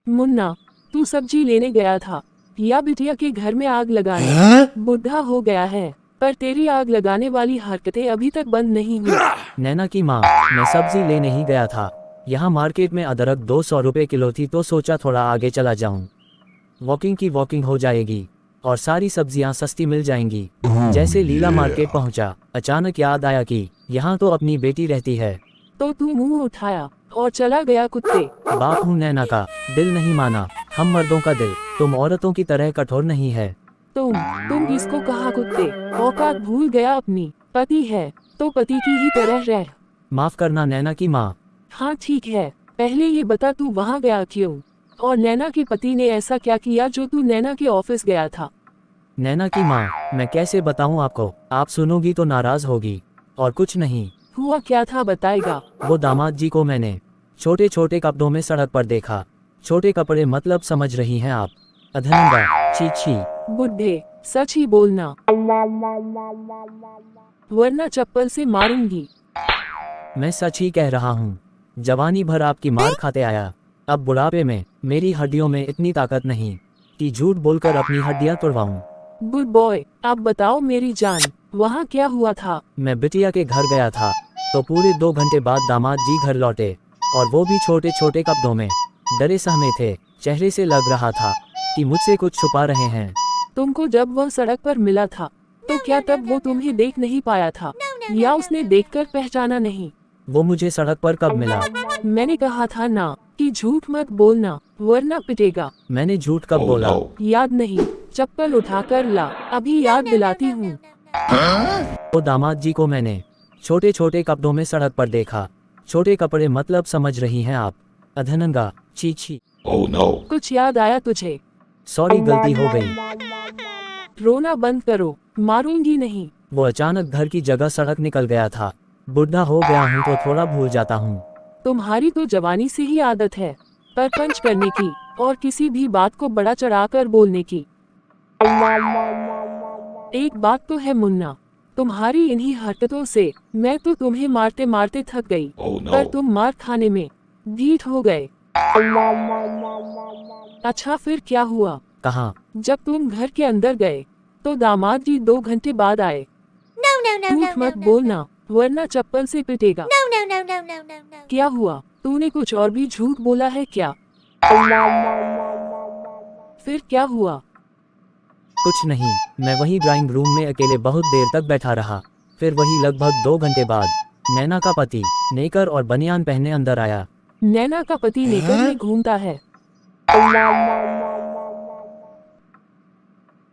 मुन्ना, तू सब्जी लेने गया था या बिटिया के घर में आग लगाने? बुढ़ा हो गया है पर तेरी आग लगाने वाली हरकतें अभी तक बंद नहीं हुई। नैना की माँ, मैं सब्जी लेने ही गया था। यहाँ मार्केट में अदरक 200 रुपये किलो थी तो सोचा थोड़ा आगे चला जाऊँ। वॉकिंग की वॉकिंग हो जाएगी और सारी सब्जियाँ सस्ती मिल जाएंगी। जैसे लीला मार्केट पहुँचा, अचानक याद आया कि यहाँ तो अपनी बेटी रहती है। तो तू मुंह उठाया और चला गया कुत्ते। बाप हूँ नैना का, दिल नहीं माना। हम मर्दों का दिल तुम औरतों की तरह कठोर नहीं है। तुम किसको कहा कुत्ते? औकात भूल गया अपनी। पति है तो पति की ही तरह रह। माफ करना नैना की माँ। हाँ ठीक है, पहले ये बता तू वहाँ गया क्यों? और नैना के पति ने ऐसा क्या किया जो तू नैना के ऑफिस गया था? नैना की माँ, मैं कैसे बताऊँ आपको, आप सुनोगी तो नाराज होगी। और कुछ नहीं। हुआ क्या था बताएगा? वो दामाद जी को मैंने छोटे छोटे कपड़ों में सड़क पर देखा। छोटे कपड़े मतलब समझ रही हैं आप? अधनंगा, छी छी। बुढ़े, सच ही बोलना वरना चप्पल से मारूंगी। मैं सच ही कह रहा हूँ। जवानी भर आपकी मार खाते आया, अब बुढ़ापे में मेरी हड्डियों में इतनी ताकत नहीं कि झूठ बोलकर अपनी हड्डियाँ तोड़वाऊँ। गुड बॉय, आप बताओ मेरी जान, वहाँ क्या हुआ था? मैं बिटिया के घर गया था तो पूरे 2 घंटे बाद दामाद जी घर लौटे और वो भी छोटे छोटे कपड़ों में। डरे सहमे थे, चेहरे से लग रहा था कि मुझसे कुछ छुपा रहे हैं। तुमको जब वह सड़क पर मिला था तो क्या तब वो तुम्हें देख नहीं पाया था या उसने देखकर पहचाना नहीं? वो मुझे सड़क पर कब मिला? मैंने कहा था ना कि झूठ मत बोलना वरना पिटेगा। मैंने झूठ कब बोला? याद नहीं? चप्पल उठा कर ला, अभी याद दिलाती हूँ। वो दामाद जी को मैंने छोटे छोटे कपड़ों में सड़क पर देखा। छोटे कपड़े मतलब समझ रही हैं आप? अधनंगा, छी छी। कुछ याद आया तुझे? सॉरी, गलती हो गई। रोना बंद करो, मारूंगी नहीं। वो अचानक घर की जगह सड़क निकल गया था। बुढ़ा हो गया हूँ तो थोड़ा भूल जाता हूँ। तुम्हारी तो जवानी से ही आदत है पर पंच करने की और किसी भी बात को बड़ा चढ़ाकर बोलने की। एक बात तो है मुन्ना, तुम्हारी इन्हीं हरकतों से मैं तो तुम्हें मारते मारते थक गई। पर तुम मार खाने में ढीठ हो गए। अच्छा फिर क्या हुआ? कहाँ? जब तुम घर के अंदर गए तो दामाद जी 2 घंटे बाद आए। झूठ मत बोलना वरना चप्पल से पिटेगा। क्या हुआ? तूने कुछ और भी झूठ बोला है क्या? फिर क्या हुआ? कुछ नहीं, मैं वही ड्राइंग रूम में अकेले बहुत देर तक बैठा रहा। फिर वही लगभग 2 घंटे बाद नैना का पति नेकर और बनियान पहने अंदर आया। नैना का पति नेकर में घूमता है?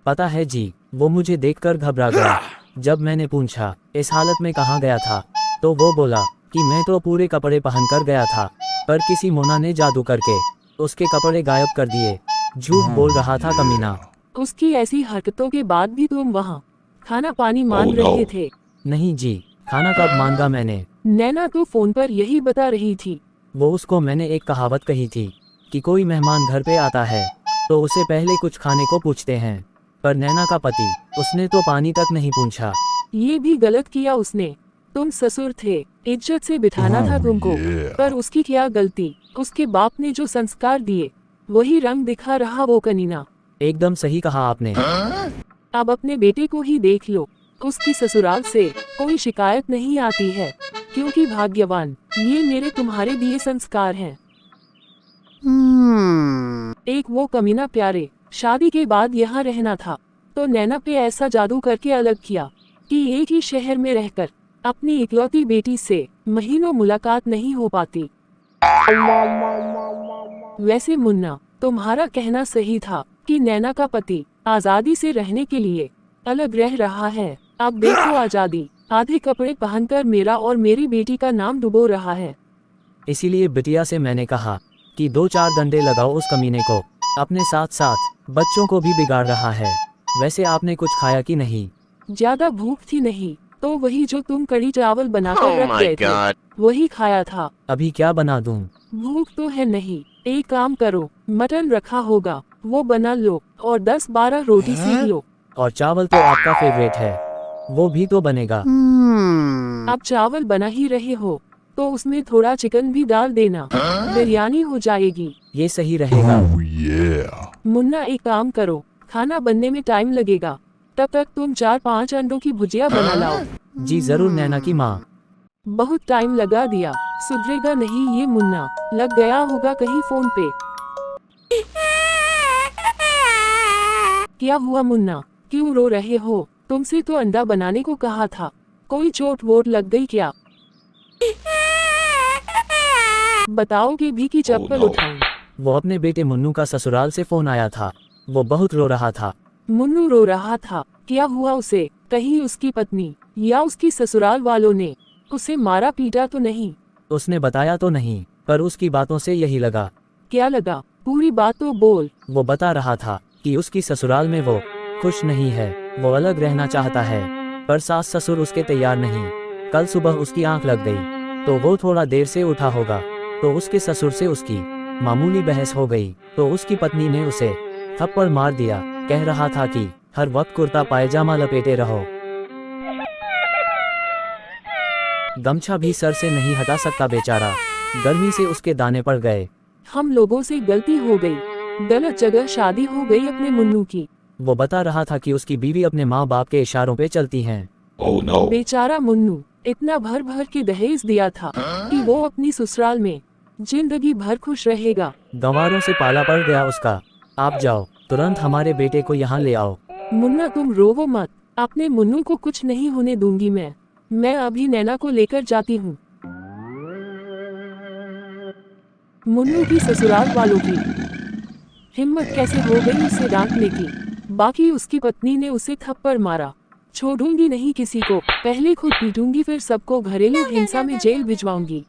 पता है जी, वो मुझे देखकर घबरा गया। जब मैंने पूछा इस हालत में कहाँ गया था तो वो बोला कि मैं तो पूरे कपड़े पहनकर गया था पर किसी मोना ने जादू करके उसके कपड़े गायब कर दिए। झूठ बोल रहा था कमीना। उसकी ऐसी हरकतों के बाद भी तुम वहाँ खाना पानी मांग रहे थे? नहीं जी, खाना कब मांगा मैंने? नैना तो फोन पर यही बता रही थी। वो उसको मैंने एक कहावत कही थी कि कोई मेहमान घर पे आता है तो उसे पहले कुछ खाने को पूछते हैं। पर नैना का पति, उसने तो पानी तक नहीं पूछा। ये भी गलत किया उसने। तुम ससुर थे, इज्जत से बिठाना था तुमको। पर उसकी क्या गलती? उसके बाप ने जो संस्कार दिए वही रंग दिखा रहा वो कनीना। एकदम सही कहा आपने। अब अपने बेटे को ही देख लो, उसकी ससुराल से कोई शिकायत नहीं आती है क्योंकि भाग्यवान ये मेरे तुम्हारे दिए संस्कार हैं। एक वो कमीना प्यारे शादी के बाद यहाँ रहना था तो नैना पे ऐसा जादू करके अलग किया कि एक ही शहर में रहकर अपनी इकलौती बेटी से महीनों मुलाकात नहीं हो पाती। वैसे मुन्ना, तुम्हारा कहना सही था कि नैना का पति आजादी से रहने के लिए अलग रह रहा है। अब देखो आजादी आधे कपड़े पहनकर मेरा और मेरी बेटी का नाम डुबो रहा है। इसीलिए बिटिया से मैंने कहा कि 2-4 डंडे लगाओ उस कमीने को, अपने साथ साथ बच्चों को भी बिगाड़ रहा है। वैसे आपने कुछ खाया कि नहीं? ज्यादा भूख थी नहीं तो वही जो तुम कड़ी चावल बनाकर रख गए थे वही खाया था। अभी क्या बना दूं? भूख तो है नहीं, एक काम करो, मटन रखा होगा वो बना लो और 10-12 रोटी सीख लो। और चावल तो आपका फेवरेट है, वो भी तो बनेगा। अब चावल बना ही रहे हो तो उसमें थोड़ा चिकन भी डाल देना, बिरयानी हो जाएगी। ये सही रहेगा। Oh yeah. मुन्ना एक काम करो, खाना बनने में टाइम लगेगा, तब तक तुम 4-5 अंडों की भुजिया बना लाओ। जी जरूर नैना की माँ। बहुत टाइम लगा दिया, सुधरेगा नहीं ये मुन्ना, लग गया होगा कहीं फोन पे। क्या हुआ मुन्ना, क्यों रो रहे हो? तुमसे तो अंडा बनाने को कहा था, कोई चोट वोट लग गई क्या? बताओगे भी कि चप्पल Oh no. उठाऊं? वो अपने बेटे मुन्नू का ससुराल से फोन आया था, वो बहुत रो रहा था। मुन्नू रो रहा था, क्या हुआ उसे? कहीं उसकी पत्नी या उसकी ससुराल वालों ने उसे मारा पीटा तो नहीं? उसने बताया तो नहीं, पर उसकी बातों से यही लगा। क्या लगा? पूरी बात तो बोल। वो बता रहा था कि उसकी ससुराल में वो खुश नहीं है, वो अलग रहना चाहता है, पर सास ससुर उसके तैयार नहीं। कल सुबह उसकी आंख लग गई, तो वो थोड़ा देर से उठा होगा, तो उसके ससुर से उसकी मामूली बहस हो गई, तो उसकी पत्नी ने उसे थप्पड़ मार दिया। कह रहा था कि हर वक्त कुर्ता पायजामा लपेटे रहो, गमछा भी सर से नहीं हटा सकता बेचारा, गर्मी से उसके दाने पड़ गए। हम लोगों से गलती हो गई, गलत जगह शादी हो गई अपने मुन्नू की। वो बता रहा था कि उसकी बीवी अपने माँ बाप के इशारों पे चलती हैं। Oh no. बेचारा मुन्नू, इतना भर भर के दहेज दिया था कि वो अपनी ससुराल में जिंदगी भर खुश रहेगा। गंवारों से पाला पड़ गया उसका। आप जाओ, तुरंत हमारे बेटे को यहाँ ले आओ। मुन्ना तुम रोवो मत, अपने मुन्नू को कुछ नहीं होने दूंगी मैं अभी नैना को लेकर जाती हूँ। मुन्नू की ससुराल वालों की हिम्मत कैसे हो गई उसे डांटने की, बाकी उसकी पत्नी ने उसे थप्पड़ मारा। छोड़ूंगी नहीं किसी को, पहले खुद पीटूंगी फिर सबको घरेलू हिंसा में जेल भिजवाऊंगी।